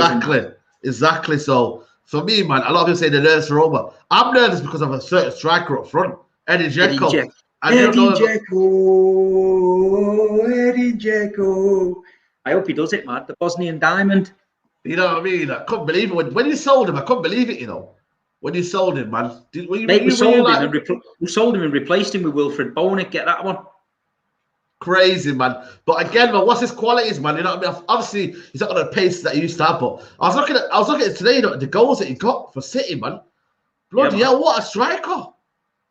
Exactly. So, for me, man, a lot of people say they're nervous for Roma. I'm nervous because of a certain striker up front, Eddie Dzeko. Eddie Dzeko. I hope he does it, man. The Bosnian diamond. You know what I mean? I couldn't believe it. When you sold him, I couldn't believe it, you know. When you sold him, man. We sold him and replaced him with Wilfred Bonek. Get that one. Crazy, man. But again, man, what's his qualities, man? You know what I mean? Obviously, he's not got the pace that he used to have, but I was looking at today, you know, the goals that he got for City, man. Bloody hell, what a striker.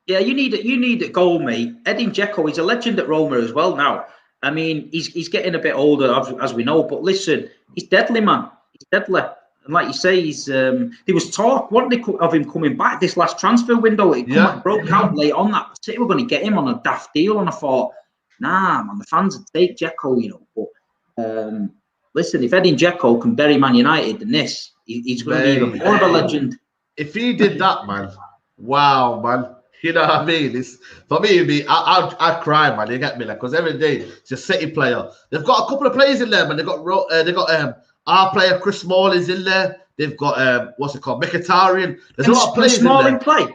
Yeah, you need a goal, mate. Edin Dzeko, he's a legend at Roma as well now. I mean, he's getting a bit older, as we know, but listen, he's deadly, man. He's deadly. And like you say, there was talk, of him coming back this last transfer window. It broke out late on that. City were going to get him on a daft deal, and I thought, nah, man, the fans would take Dzeko, you know. But listen, if Edin Dzeko can bury Man United in this, he's going to be even more of a legend. If he did that, man, wow, man. You know what I mean? For me, I'd cry, man. You get me, like, because every day it's a City player. They've got a couple of players in there, man. They got our player Chris Smalling's in there. They've got what's it called, Mkhitaryan. There's a lot of players in there. Play.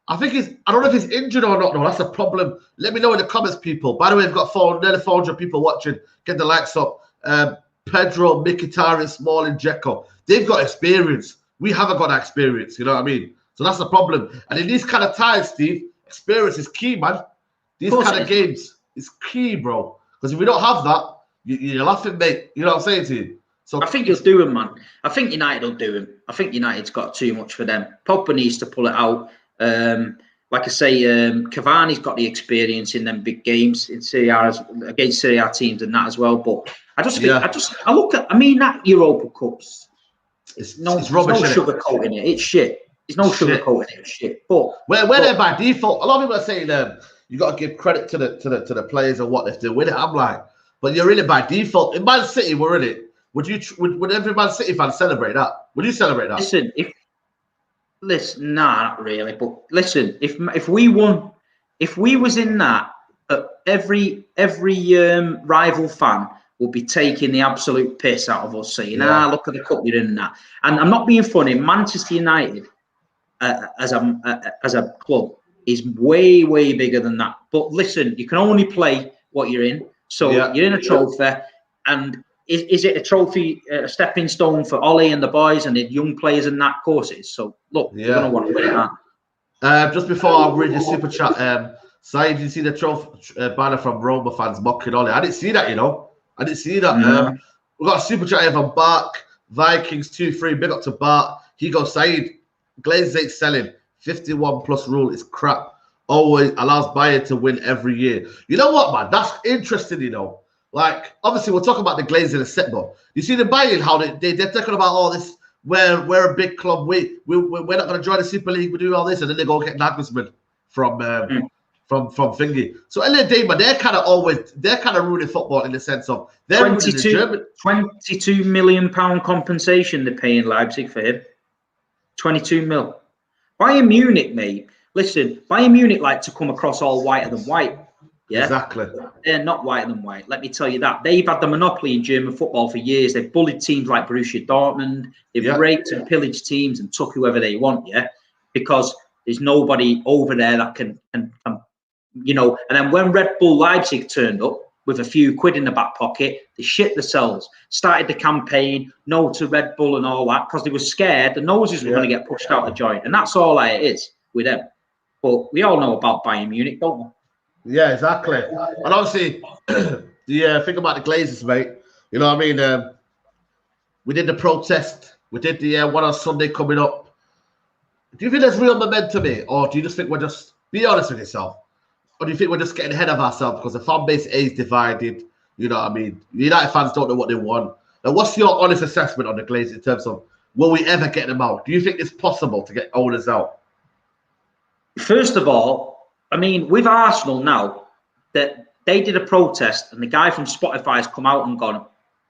I think I don't know if he's injured or not. No, that's a problem. Let me know in the comments, people. By the way, we've got nearly 400 people watching. Get the likes up. Pedro, Mkhitaryan, Smalling, Dzeko. They've got experience. We haven't got that experience. You know what I mean? So that's the problem. And in these kind of times, Steve, experience is key, man. These kind of games is key, bro. Because if we don't have that, you're laughing, mate. You know what I'm saying to you? So I think he'll do him, man. I think United will do him. I think United's got too much for them. Pogba needs to pull it out. Like I say, Cavani's got the experience in them big games in Serie A against Serie A teams and that as well. But I look at that Europa Cups. It's rubbish, no sugarcoating it. It's shit. There's no sugarcoating it. It's shit. But where they're by default, a lot of people are saying you got to give credit to the players and what they do with it. I'm like, but you're in it by default. In Man City, we're in it. Would every Man City fan celebrate that? Would you celebrate that? Listen, nah, not really. But listen, if we won, if we was in that, every rival fan would be taking the absolute piss out of us, saying, look at the cup you're in that. And I'm not being funny. Manchester United as a club is way, way bigger than that. But listen, you can only play what you're in. So you're in a trophy, and is it a trophy, a stepping stone for Ollie and the boys and the young players in that courses? So look, you're gonna want to win that. Just before I read your super chat, Saeed, did you see the trophy banner from Roma fans mocking Ollie? I didn't see that, I didn't see that. We got a super chat here from Bark, Vikings 2-3. Big up to Bart. He goes, Saeed, Glazers ain't selling. 51 plus rule is crap. Always allows Bayern to win every year. You know what, man? That's interesting, Like, obviously, we're talking about the Glazers in a set, but you see the Bayern, how they're talking about all this. We're a big club. We're not going to join the Super League. We do all this, and then they go get Nagelsmann from Thingy. So at the end of the day, man, they're kind of ruining football in the sense of they're 22 million pound compensation they're paying Leipzig for him. 22 mil. Bayern Munich, mate. Listen, Bayern Munich like to come across all whiter than white. Yeah, exactly. They're not whiter than white. Let me tell you that. They've had the monopoly in German football for years. They've bullied teams like Borussia Dortmund. They've raped and pillaged teams and took whoever they want. Yeah, because there's nobody over there that can. And then when Red Bull Leipzig turned up with a few quid in the back pocket, they shit themselves. Started the campaign, no to Red Bull and all that, because they were scared the noses were going to get pushed out the joint, and that's all it is with them. But we all know about Bayern Munich, don't we? Yeah, exactly. And obviously, the thing about the Glazers, mate, you know what I mean? We did the protest. We did the one on Sunday coming up. Do you think there's real momentum here? Or do you just think we're just, be honest with yourself, or do you think we're just getting ahead of ourselves because the fan base is divided? You know what I mean? United fans don't know what they want. Now, what's your honest assessment on the Glazers in terms of, will we ever get them out? Do you think it's possible to get owners out? First of all, I mean, with Arsenal now, that they did a protest and the guy from Spotify has come out and gone,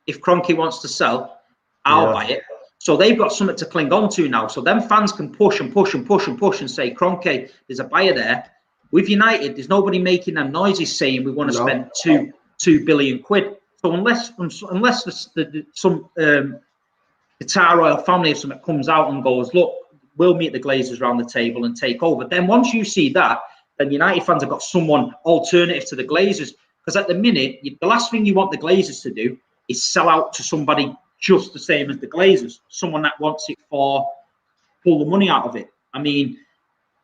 if Kroenke wants to sell, I'll buy it. So they've got something to cling on to now. So them fans can push and push and push and push and say, Kroenke, there's a buyer there. With United, there's nobody making them noises saying we want to spend two billion quid. So unless some Qatar royal family or something comes out and goes, look, we'll meet the Glazers around the table and take over. Then once you see that, then United fans have got someone alternative to the Glazers. Because at the minute, the last thing you want the Glazers to do is sell out to somebody just the same as the Glazers, someone that wants it for pull the money out of it. I mean,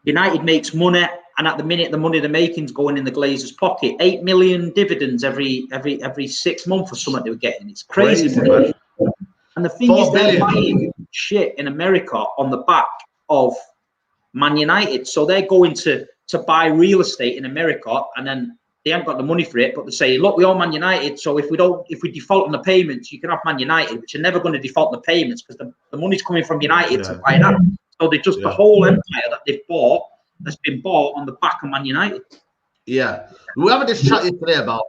United makes money, and at the minute, the money they're making is going in the Glazers' pocket. 8 million dividends every 6 months or something they were getting. It's crazy. And the thing is, they're buying shit in America on the back of Man United. So they're going to buy real estate in America, and then they haven't got the money for it, but they say, look, we own Man United, so if we default on the payments, you can have Man United, which are never going to default on the payments because the money's coming from United to buy that. So they just the whole empire that they've bought has been bought on the back of Man United. Yeah. We were having this chat yesterday about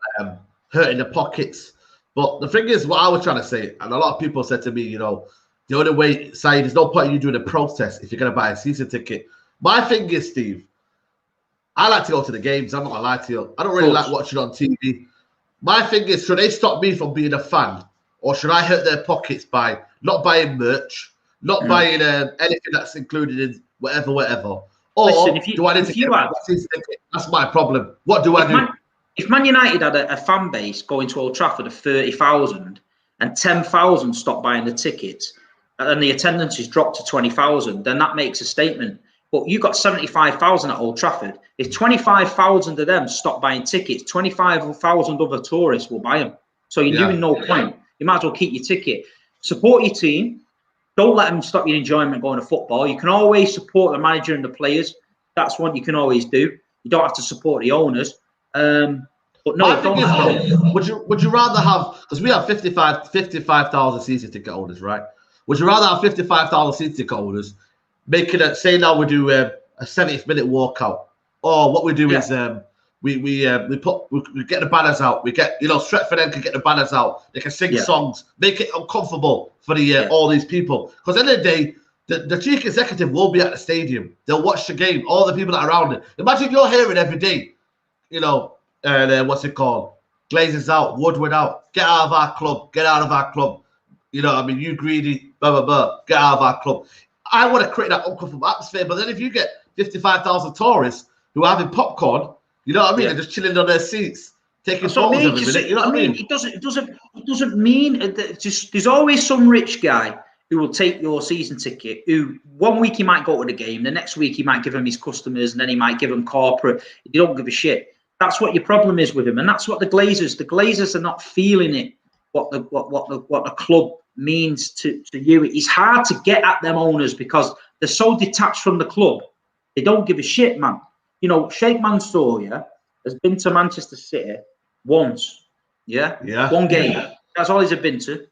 hurting the pockets. But the thing is, what I was trying to say, and a lot of people said to me, the only way, Saeed, there's no point in you doing a protest if you're going to buy a season ticket. My thing is, Steve, I like to go to the games. I'm not going to lie to you. I don't really like watching on TV. My thing is, should they stop me from being a fan? Or should I hurt their pockets by not buying merch, not buying anything that's included in whatever? Or listen, do I need to get a season ticket? That's my problem. What do I do? If Man United had a fan base going to Old Trafford of 30,000 and 10,000 stopped buying the tickets and the attendance is dropped to 20,000, then that makes a statement. But you got 75,000 at Old Trafford. If 25,000 of them stop buying tickets, 25,000 other tourists will buy them. So you're doing no point. You might as well keep your ticket. Support your team. Don't let them stop your enjoyment going to football. You can always support the manager and the players. That's what you can always do. You don't have to support the owners. But no, don't. Would you rather have, because we have 55,000 season ticket holders, right? Would you rather have 55,000 season ticket holders making it, say now we do a 70th minute walkout, or what we do is we get the banners out. We get Stretford End can get the banners out. They can sing songs, make it uncomfortable for the all these people. Because at the end of the day, the chief executive will be at the stadium. They'll watch the game. All the people that are around it. Imagine you're hearing every day, what's it called? Glazers out, Woodward out. Get out of our club. Get out of our club. You greedy, blah, blah, blah. Get out of our club. I want to create that uncomfortable atmosphere. But then if you get 55,000 tourists who are having popcorn, you know what I mean? They're just chilling on their seats. taking That's what I photos mean. every minute. You know what I mean? It doesn't mean that just there's always some rich guy who will take your season ticket. Who 1 week he might go to the game, the next week he might give them his customers, and then he might give them corporate. You don't give a shit. That's what your problem is with him, and that's what the Glazers are not feeling it. What the club means to you. It's hard to get at them owners because they're so detached from the club. They don't give a shit, man. You know, Sheikh Mansour, has been to Manchester City once, one game. That's all he's been to,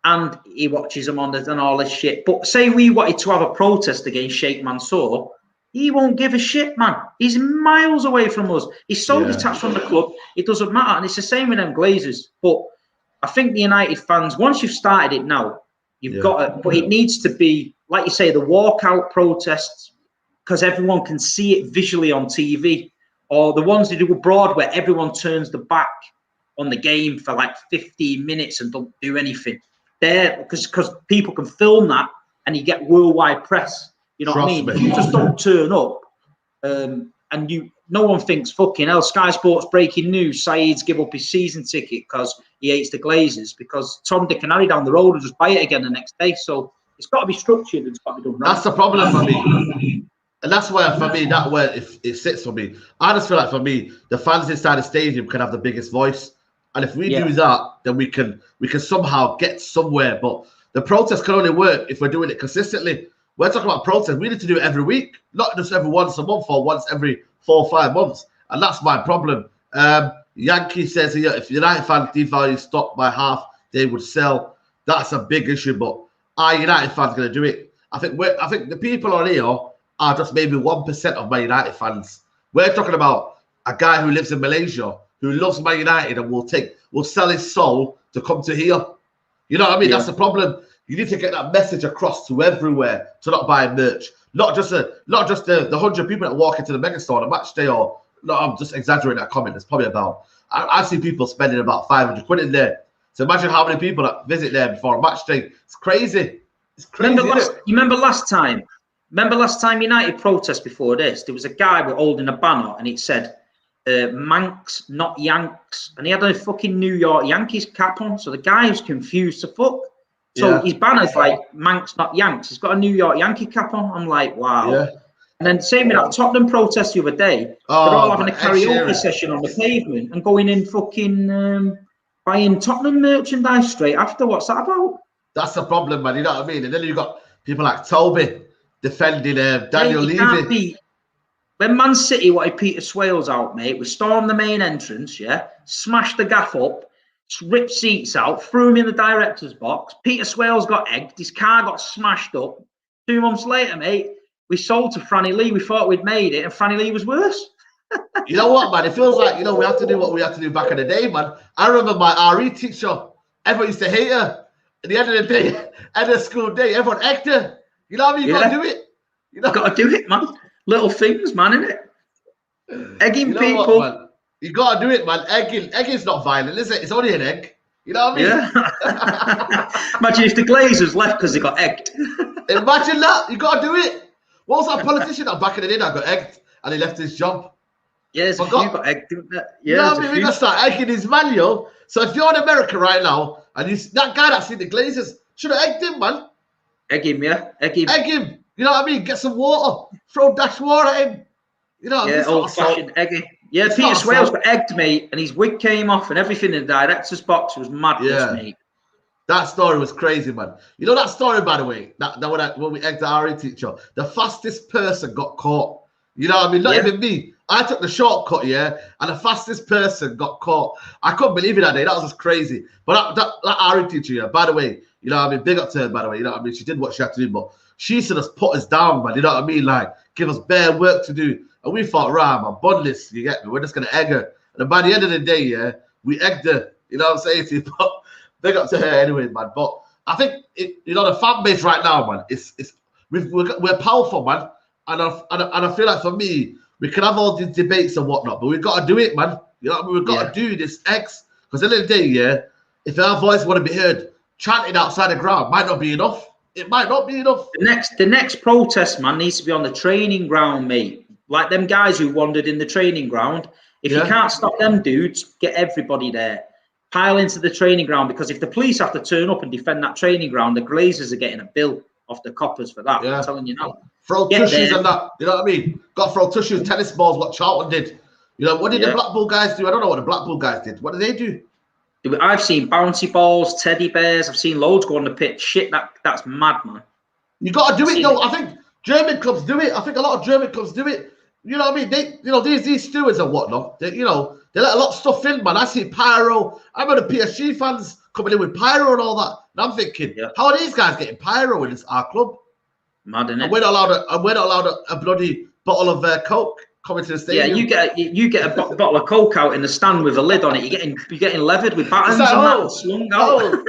and he watches them on and all this shit. But say we wanted to have a protest against Sheikh Mansour, he won't give a shit, man. He's miles away from us. He's so detached from the club, it doesn't matter. And it's the same with them Glazers. But I think the United fans, once you've started it now, you've got to, but it needs to be, like you say, the walkout protests, because everyone can see it visually on TV, or the ones they do abroad where everyone turns the back on the game for like 15 minutes and don't do anything. There, because people can film that and you get worldwide press. You know what I mean? If you just don't turn up, and no one thinks, fucking hell, Sky Sports breaking news, Saeed's give up his season ticket because he hates the Glazers, because Tom, Dick and Harry down the road will just buy it again the next day. So it's got to be structured and it's got to be done right. That's the problem for me. And that's where, for me, if it sits for me. I just feel like, for me, the fans inside the stadium can have the biggest voice. And if we do that, then we can somehow get somewhere. But the protest can only work if we're doing it consistently. We're talking about protest. We need to do it every week, not just every once a month or once every 4 or 5 months. And that's my problem. Yankee says here, if United fans devalue stock by half, they would sell. That's a big issue. But are United fans going to do it? I think the people on here are just maybe 1% of Man United fans. We're talking about a guy who lives in Malaysia, who loves Man United and will sell his soul to come to here. You know what I mean? That's the problem. You need to get that message across to everywhere to not buy merch. Not just the 100 people that walk into the megastore on a match day, or no, I'm just exaggerating that comment. It's probably about, I see people spending about 500 quid in there. So imagine how many people that visit there before a match day. It's crazy. It's crazy. Remember last time United protest before this, there was a guy with holding a banner and it said, Mancs, not Yanks. And he had a fucking New York Yankees cap on. So the guy was confused to fuck. So his banner's like Mancs, not Yanks. He's got a New York Yankee cap on. I'm like, wow. Yeah. And then same with that Tottenham protest the other day. They're all having a karaoke session on the pavement and going in fucking buying Tottenham merchandise straight after. What's that about? That's the problem, man. You know what I mean? And then you got people like Toby defending Daniel Levy. When Man City wanted Peter Swales out, mate, we stormed the main entrance, smashed the gaff up, ripped seats out, threw him in the director's box. Peter Swales got egged. His car got smashed up. 2 months later, mate, we sold to Franny Lee. We thought we'd made it, and Franny Lee was worse. You know what, man? It feels like, we have to do what we had to do back in the day, man. I remember my RE teacher. Everyone used to hate her. At the end of the day, end of school day, everyone egged her. You know what I mean? You got to do it. You got to do it, man. Little things, man, innit? Egging people. What, man? You got to do it, man. Egging's not violent, is it? It's only an egg. You know what I mean? Yeah. Imagine if the Glazers left because they got egged. Imagine that. You got to do it. What was that politician that back in the day that got egged and he left his job? Yeah, there's a few got egged, didn't there? Yeah, you know what I mean? We're going to start egging his manual. So if you're in America right now and that guy that's seen the Glazers, should have egged him, man. Egg him, yeah. Egg him. You know what I mean? Get some water. Throw dash water at him. You know what I mean? Old-fashioned egging. Yeah, Peter Swales got egged, mate, and his wig came off and everything in the director's box was madness, mate. That story was crazy, man. You know that story, by the way, that when we egged the RE teacher, the fastest person got caught. You know what I mean? Not even me. I took the shortcut, and the fastest person got caught. I couldn't believe it that day. That was just crazy. But that RE teacher, by the way, you know what I mean? Big up to her, by the way. You know what I mean? She did what she had to do, but she used to just put us down, man. You know what I mean? Like, give us bare work to do. And we thought, right, man, bunless, you get me? We're just going to egg her. And then by the end of the day, we egged her. You know what I'm saying to you? But big up to her anyway, man. But I think, the fan base right now, man, we're powerful, man. And I feel like for me, we can have all these debates and whatnot, but we've got to do it, man. You know what I mean? We've got to do this X. Because at the end of the day, if our voice want to be heard, chanting outside the ground might not be enough. It might not be enough. The next protest, man, needs to be on the training ground, mate. Like them guys who wandered in the training ground If you can't stop them dudes, get everybody there. Pile into the training ground, because if the police have to turn up and defend that training ground, the Glazers are getting a bill off the coppers for that. I'm telling you now. Throw tushies and that. You know what I mean? Got to throw tushies, tennis balls, what Charlton did. You know, what did the Blackpool guys do? I don't know what the Blackpool guys did. What did they do? I've seen bouncy balls, teddy bears. I've seen loads go on the pitch. Shit, that's mad, man. You got to do it, though. I think German clubs do it. I think a lot of German clubs do it. You know what I mean? They, you know, these stewards and whatnot, they, you know, they let a lot of stuff in, man. I see pyro. I remember the PSG fans coming in with pyro and all that. And I'm thinking, how are these guys getting pyro in our club? Mad, innit? And we're not allowed a bloody bottle of Coke coming to the stadium. Yeah, you get a bottle of Coke out in the stand with a lid on it. You're getting levered with battens like, and that slung out.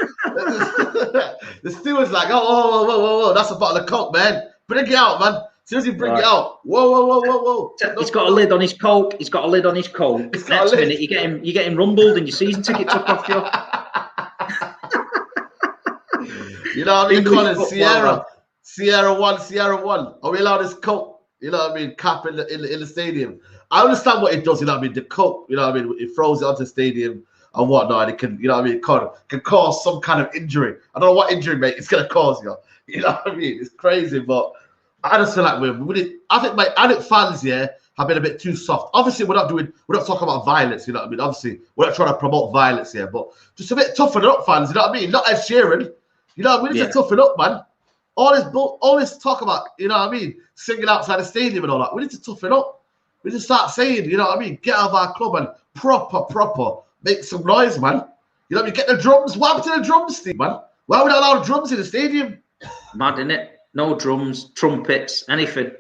The steward's like, whoa, that's a bottle of Coke, man. Bring it out, man. As soon as you bring it out, whoa. He's got a lid on his Coke. He's got a lid on his Coke. Next minute, you're getting rumbled and your season ticket took off you. You know what I mean, Colin? Sierra one. Are we allowed this Coke? You know what I mean? Cap in the stadium. I understand what it does. You know what I mean? The Coke. You know what I mean? It throws it onto the stadium and whatnot. And it can, you know what I mean? Can cause some kind of injury. I don't know what injury, mate. It's gonna cause you. You know what I mean? It's crazy, but I just feel like I think my addict fans, have been a bit too soft. Obviously, we're not talking about violence. You know what I mean? Obviously, we're not trying to promote violence here, but just a bit toughen up, fans. You know what I mean? Not Ed Sheeran. You know, we need to toughen up, man. All this talk about, you know what I mean, singing outside the stadium and all that. We need to toughen up. We need to start saying, you know what I mean, get out of our club and proper make some noise, man. You know what I mean? Get the drums. What happened to the drums, Steve, man? Why are we not allowed drums in the stadium? Mad, innit? No drums, trumpets, anything.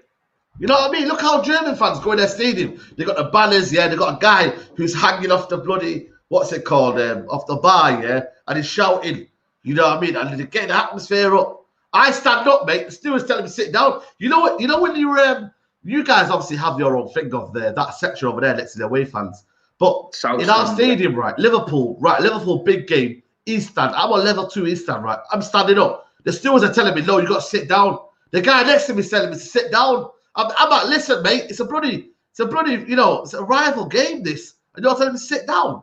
You know what I mean? Look how German fans go in their stadium. They got the banners, they got a guy who's hanging off the bloody, what's it called, off the bar, and he's shouting. You know what I mean? And they're getting the atmosphere up. I stand up, mate. The steward's telling me sit down. You know what? You know when you guys obviously have your own thing of that section over there next to the away fans. But in our stadium, right, Liverpool, big game, East Stand. I'm on level 2 East Stand, right? I'm standing up. The stewards are telling me, no, you got to sit down. The guy next to me is telling me to sit down. I'm like, listen, mate, it's a bloody, you know, it's a rival game, this. And you're telling me to sit down.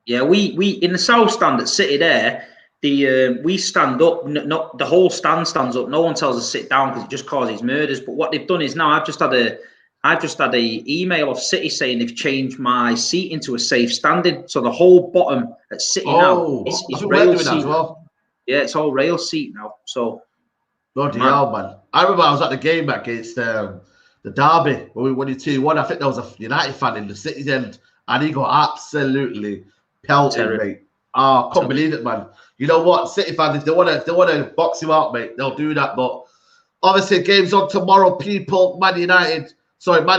Yeah, we in the South Stand at City there, we stand up, not the whole stand stands up. No one tells us to sit down because it just causes murders. But what they've done is now I've just had a email of City saying they've changed my seat into a safe standing. So the whole bottom at City now is rail seat. As well. Yeah, it's all rail seat now. So bloody hell, man. I remember I was at the game against the Derby when we won 2-1. I think there was a United fan in the City end, and he got absolutely pelted, mate. I can't believe it, man. You know what, City fans, if they want to box you out, mate, they'll do that. But obviously, game's on tomorrow, people. Man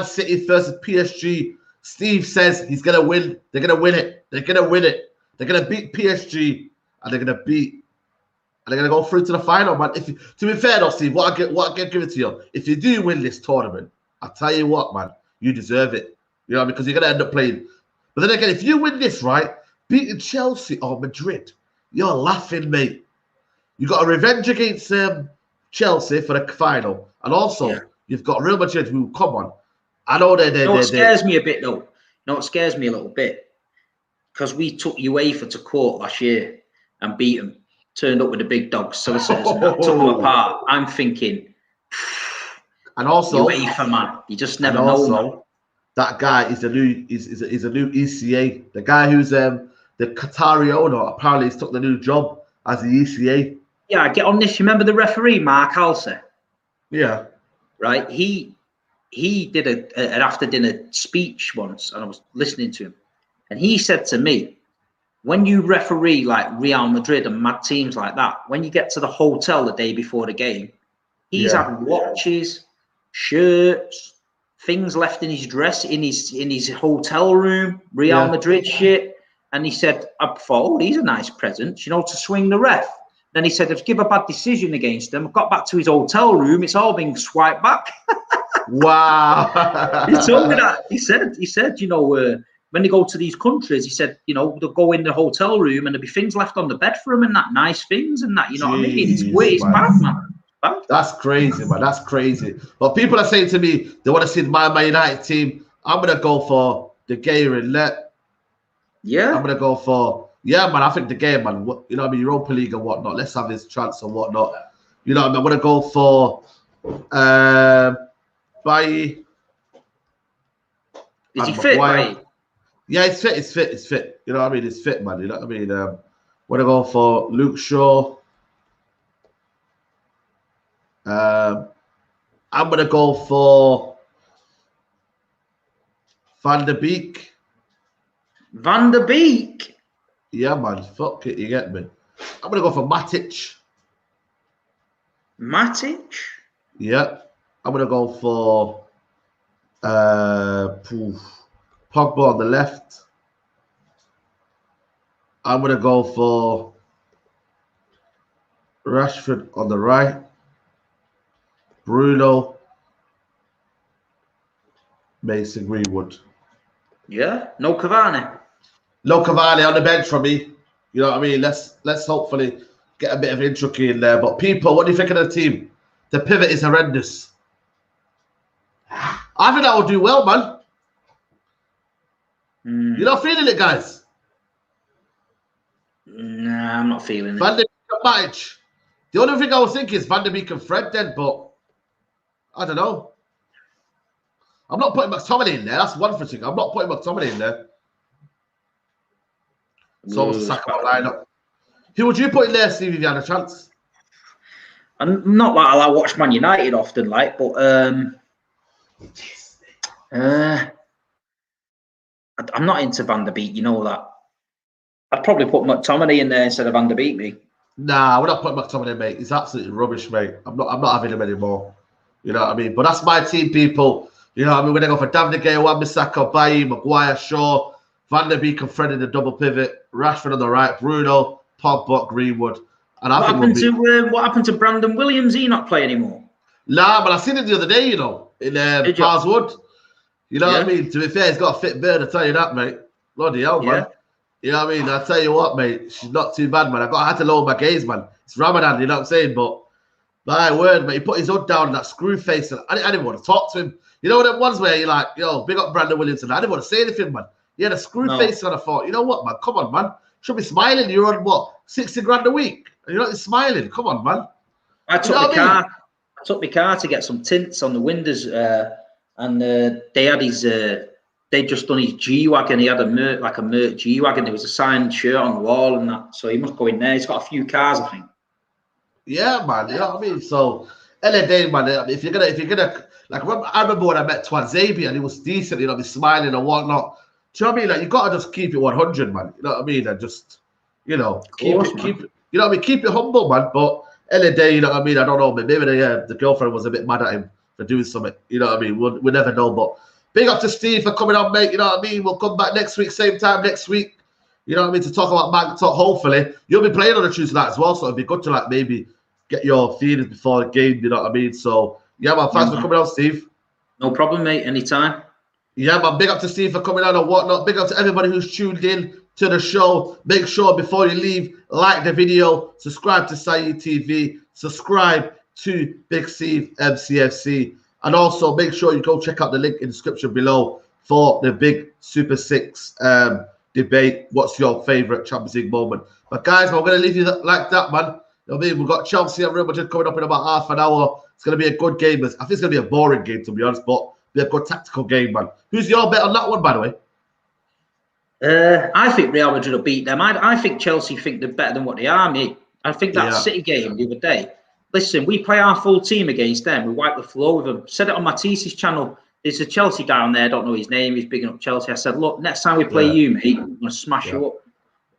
City versus PSG. Steve says he's gonna win. They're gonna win it. They're gonna beat PSG, and they're gonna go through to the final, man. To be fair, though, Steve, what I give it to you. If you do win this tournament, I tell you what, man, you deserve it. You know, because you're gonna end up playing. But then again, if you win this, right, beating Chelsea or Madrid, you're laughing, mate. You got a revenge against Chelsea for the final, and also you've got Real Madrid, who, come on, I know it scares me a bit, though. No, it scares me a little bit because we took UEFA to court last year and beat them. Turned up with the big dog solicitors and took them apart. I'm thinking, and also UEFA, man, you just never know. Man. That guy is a new ECA. The guy who's the Qatari owner, apparently he's took the new job as the ECA. Yeah, get on this. You remember the referee, Mark Halsey? Yeah. Right. He did an after dinner speech once, and I was listening to him, and he said to me, when you referee like Real Madrid and mad teams like that, when you get to the hotel the day before the game, he's had watches, shirts, things left in his dress in his hotel room, Real Madrid shit. And he said, I thought, these are nice presents, you know, to swing the ref. Then he said, if give a bad decision against them, got back to his hotel room, it's all been swiped back. Wow. He told me that. He said, you know, when they go to these countries, he said, you know, they'll go in the hotel room and there'll be things left on the bed for them and that, nice things and that, you know what I mean? It's bad, man. That's crazy, man. That's crazy. But people are saying to me, they want to see my United team. I'm going to go for De Gea in net. Yeah. I'm gonna go for man. I think De Gea, man. You know what I mean? Europa League and whatnot. Let's have his chance and whatnot. You know what I mean? I'm gonna go for Bailly. Is he fit, Bailly? Yeah, it's fit. You know what I mean? It's fit, man. You know what I mean? I'm gonna go for Luke Shaw. I'm gonna go for Van der Beek. Van der Beek? Yeah, man. Fuck it, you get me. I'm gonna go for Matic. Matic? Yeah. I'm gonna go for Pogba on the left. I'm gonna go for Rashford on the right. Bruno, Mason Greenwood. Yeah. No Cavani. No Cavani on the bench for me. You know what I mean? Let's hopefully get a bit of intricacy in there. But people, what do you think of the team? The pivot is horrendous. I think that will do well, man. You're not feeling it, guys? Nah, I'm not feeling it. Van der Beek and Matic. The only thing I was thinking is Van der Beek and Fred then, but I don't know. I'm not putting McTominay in there. That's one for thing. I'm not putting McTominay in there. So Saka lineup. Who would you put in there, Steve, if you had a chance? I'm not like I watch Man United often, like, but I'm not into Van der Beek, you know that. I'd probably put McTominay in there instead of Van der Beek, me. Nah, we're not putting McTominay, mate. He's absolutely rubbish, mate. I'm not having him anymore. You know what I mean? But that's my team, people. You know what I mean? We're going to go for David De Gea, Wan-Bissaka, Bailly, Maguire, Shaw, Van der Beek and Fred in the double pivot, Rashford on the right, Bruno, Pogba, Greenwood. And what happened to Brandon Williams? He not play anymore? Nah, but I seen it the other day, you know, in Parswood. You know what I mean? To be fair, he's got a fit bird, I tell you that, mate. Bloody hell, man. You know what I mean? I tell you what, mate, she's not too bad, man. I had to lower my gaze, man. It's Ramadan, you know what I'm saying? But my word, mate, he put his hood down in that screw face, and I didn't want to talk to him. You know them ones where you're like, yo, big up Brandon Williams, and I didn't want to say anything, man. He had a screw face, and I thought, you know what, man? Come on, man. Should be smiling. You're on what, 60 grand a week, and you're not smiling. Come on, man. I took my car to get some tints on the windows, and they had his. They'd just done his G-Wagon. He had a Merc G-Wagon. There was a signed shirt on the wall and that. So he must go in there. He's got a few cars, I think. Yeah, man. You know what I mean? So, LA Day, man, if you're gonna, like, I remember when I met Twanzebe and he was decent, you know, he's smiling and whatnot. Do you know what I mean? Like, you gotta just keep it 100, man. You know what I mean? And just, you know, keep it, you know what I mean? Keep it humble, man. But LA Day, you know what I mean? I don't know, but maybe the girlfriend was a bit mad at him for doing something. You know what I mean? We'll never know, but big up to Steve for coming on, mate. You know what I mean? We'll come back next week, same time next week. You know what I mean? To talk about Manc talk. Hopefully, you'll be playing on the Tuesday night as well, so it'd be good to like maybe get your feelings before the game. You know what I mean? So yeah, man. Thanks for coming on, Steve. No problem, mate. Anytime. Yeah, man. Big up to Steve for coming on and whatnot. Big up to everybody who's tuned in to the show. Make sure before you leave, like the video, subscribe to Saeed TV, subscribe to Big Steve MCFC. And also make sure you go check out the link in the description below for the big Super 6 debate. What's your favourite Champions League moment? But guys, I'm going to leave you like that, man. You know what I mean? We've got Chelsea and Real Madrid coming up in about half an hour. It's going to be a good game. I think it's going to be a boring game, to be honest, but be a good tactical game, man. Who's your bet on that one, by the way? I think Real Madrid will beat them. I think Chelsea think they're better than what they are, mate. I think that City game the other day, listen, we play our full team against them. We wipe the floor with them. Said it on Matisse's channel. There's a Chelsea guy on there. I don't know his name. He's bigging up Chelsea. I said, look, next time we play you, mate, I'm going to smash you up.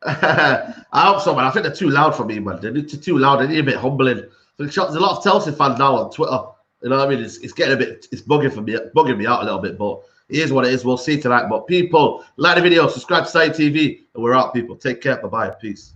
I hope so, man. I think they're too loud for me, man. They're too loud. They need a bit humbling. There's a lot of Chelsea fans now on Twitter. You know what I mean? It's getting a bit, it's bugging me out a little bit, but it is what it is. We'll see tonight. But people, like the video, subscribe to Saeed TV, and we're out, people. Take care. Bye-bye. Peace.